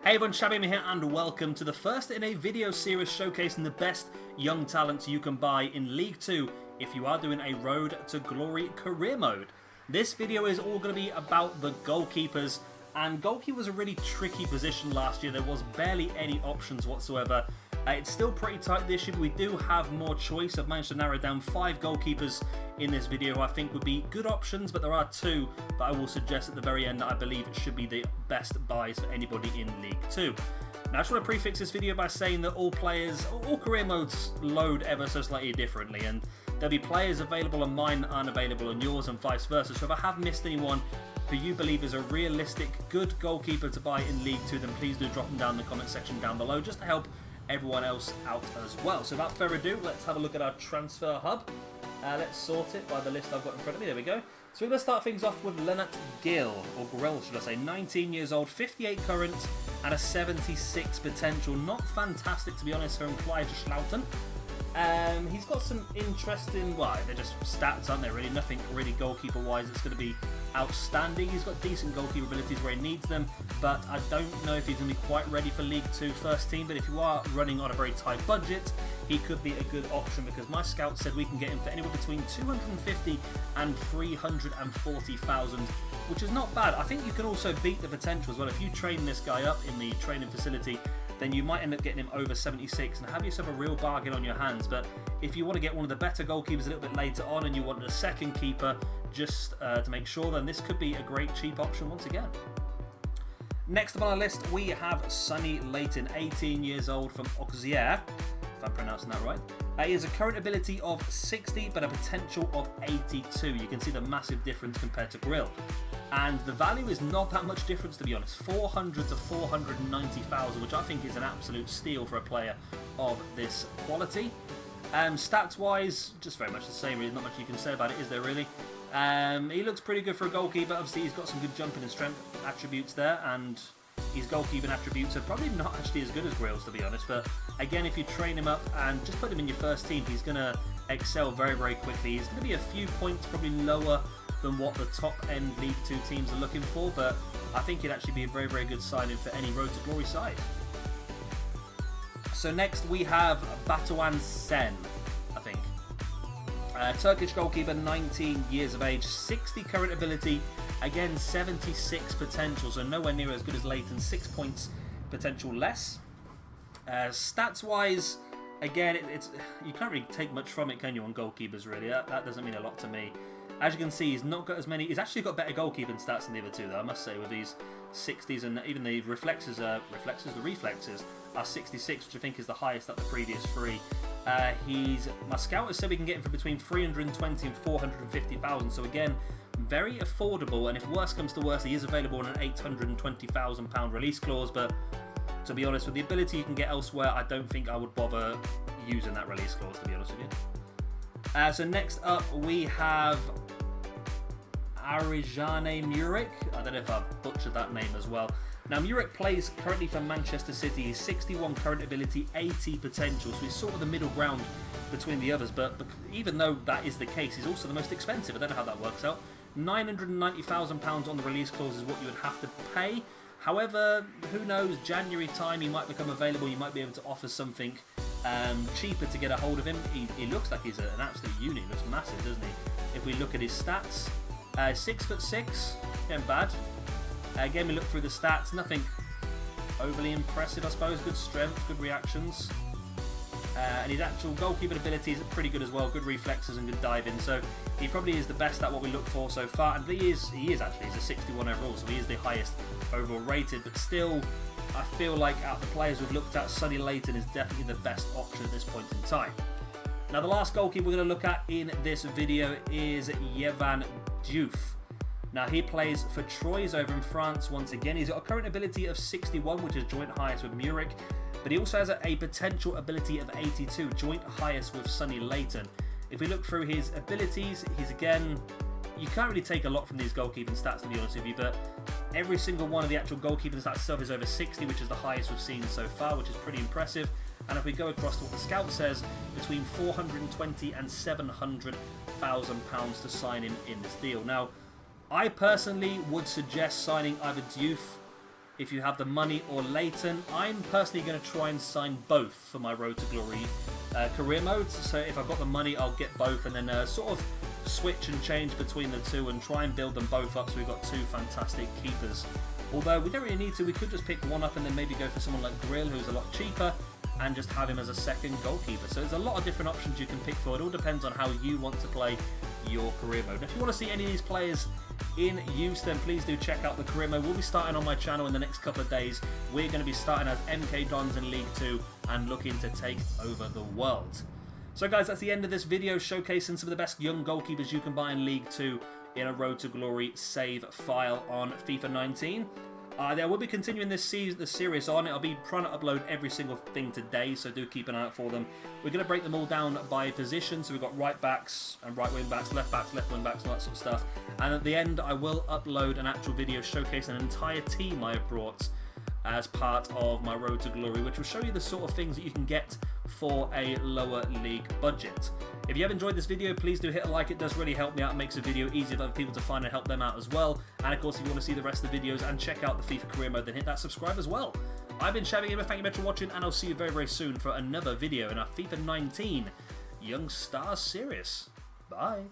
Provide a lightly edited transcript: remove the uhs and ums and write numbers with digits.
Hey everyone, Shabby here and welcome to the first in a video series showcasing the best young talents you can buy in League 2 if you are doing a Road to Glory career mode. This video is all going to be about the goalkeepers, and goalkeeper was a really tricky position last year. There was barely any options whatsoever. It's still pretty tight this year, but we do have more choice. I've managed to narrow down 5 goalkeepers in this video who I think would be good options, but there are 2 that I will suggest at the very end that I believe should be the best buys for anybody in League 2. Now I just want to prefix this video by saying that all career modes load ever so slightly differently, and there'll be players available on mine that aren't available on yours and vice versa. So if I have missed anyone who you believe is a realistic, good goalkeeper to buy in League 2, then please do drop them down in the comment section down below just to help everyone else out as well. So without further ado, let's have a look at our transfer hub. Let's sort it by the list I've got in front of me. There we go. So we're going to start things off with Lennart Gill, or Grill should I say, 19 years old, 58 current, and a 76 potential. Not fantastic to be honest from Kleiderslautern. He's got some interesting, well, they're just stats, aren't they, really? Nothing really goalkeeper-wise that's going to be outstanding. He's got decent goalkeeper abilities where he needs them, but I don't know if he's going to be quite ready for League 2 first team. But if you are running on a very tight budget, he could be a good option, because my scout said we can get him for anywhere between 250 and 340,000, which is not bad. I think you can also beat the potential as well. If you train this guy up in the training facility, then you might end up getting him over 76 and have yourself a real bargain on your hands. But if you want to get one of the better goalkeepers a little bit later on and you want a second keeper just to make sure, then this could be a great cheap option once again. Next up on our list, we have Sonny Layton, 18 years old from Auxerre, if I'm pronouncing that right. He has a current ability of 60 but a potential of 82. You can see the massive difference compared to Grill. And the value is not that much difference, to be honest. 400 to 490,000, which I think is an absolute steal for a player of this quality. Stats-wise, just very much the same. There's not much you can say about it, is there really? He looks pretty good for a goalkeeper. Obviously, he's got some good jumping and strength attributes there, and his goalkeeping attributes are probably not actually as good as Grill's, to be honest. But again, if you train him up and just put him in your first team, he's going to excel very, very quickly. He's going to be a few points probably lower than what the top-end League 2 teams are looking for, but I think it'd actually be a very, very good signing for any Road to Glory side. So next we have Batuhan Sen, I think. Turkish goalkeeper, 19 years of age, 60 current ability, again 76 potential, so nowhere near as good as Layton, 6 points potential less. Stats-wise, again, you can't really take much from it, can you, on goalkeepers, really? That doesn't mean a lot to me. As you can see, he's not got as many. He's actually got better goalkeeping stats than the other 2, though, I must say, with these 60s, and even the reflexes are 66, which I think is the highest out the previous 3. My scout has said we can get him for between 320 and 450,000. So again, very affordable. And if worse comes to worse, he is available on an £820,000 release clause. But to be honest, with the ability you can get elsewhere, I don't think I would bother using that release clause, to be honest with you. So next up, we have Uric. I don't know if I've butchered that name as well. Now, Uric plays currently for Manchester City. He's 61 current ability, 80 potential. So he's sort of the middle ground between the others. But even though that is the case, he's also the most expensive. I don't know how that works out. £990,000 on the release clause is what you would have to pay. However, who knows, January time he might become available. You might be able to offer something cheaper to get a hold of him. He looks like he's an absolute unit. He looks massive, doesn't he? If we look at his stats, 6'6", not bad. Again, we look through the stats, nothing overly impressive, I suppose. Good strength, good reactions. And his actual goalkeeping abilities are pretty good as well. Good reflexes and good diving. So he probably is the best at what we look for so far. And he is actually. He's a 61 overall, so he is the highest overall rated. But still, I feel like out of the players we've looked at, Sonny Layton is definitely the best option at this point in time. Now, the last goalkeeper we're going to look at in this video is Yearvan. Now, he plays for Troyes over in France once again. He's got a current ability of 61, which is joint highest with Uric, but he also has a potential ability of 82, joint highest with Sonny Layton. If we look through his abilities, he's again, you can't really take a lot from these goalkeeping stats, to be honest with you, but every single one of the actual goalkeeping stats itself is over 60, which is the highest we've seen so far, which is pretty impressive. And if we go across to what the scout says, between 420 and 700,000 pounds to sign him in this deal. Now, I personally would suggest signing either Diouf if you have the money or Leighton. I'm personally going to try and sign both for my Road to Glory career modes. So if I've got the money, I'll get both and then sort of switch and change between the two and try and build them both up so we've got two fantastic keepers. Although we don't really need to, we could just pick one up and then maybe go for someone like Grill, who's a lot cheaper, and just have him as a second goalkeeper. So there's a lot of different options you can pick for. It all depends on how you want to play your career mode. If you want to see any of these players in use, then please do check out the career mode. We'll be starting on my channel in the next couple of days. We're going to be starting as MK Dons in League 2 and looking to take over the world. So guys, that's the end of this video showcasing some of the best young goalkeepers you can buy in League 2 in a Road to Glory save file on FIFA 19. There will be continuing this series on. I'll be trying to upload every single thing today, so do keep an eye out for them. We're going to break them all down by position, so we've got right backs and right wing backs, left wing backs, and all that sort of stuff. And at the end, I will upload an actual video showcasing an entire team I have brought as part of my Road to Glory, which will show you the sort of things that you can get for a lower league budget. If you have enjoyed this video, please do hit a like. It does really help me out. It makes the video easier for other people to find and help them out as well. And of course, if you want to see the rest of the videos and check out the FIFA career mode, then hit that subscribe as well. I've been Yearvan. Thank you very much for watching, and I'll see you very, very soon for another video in our FIFA 19 Young Stars series. Bye.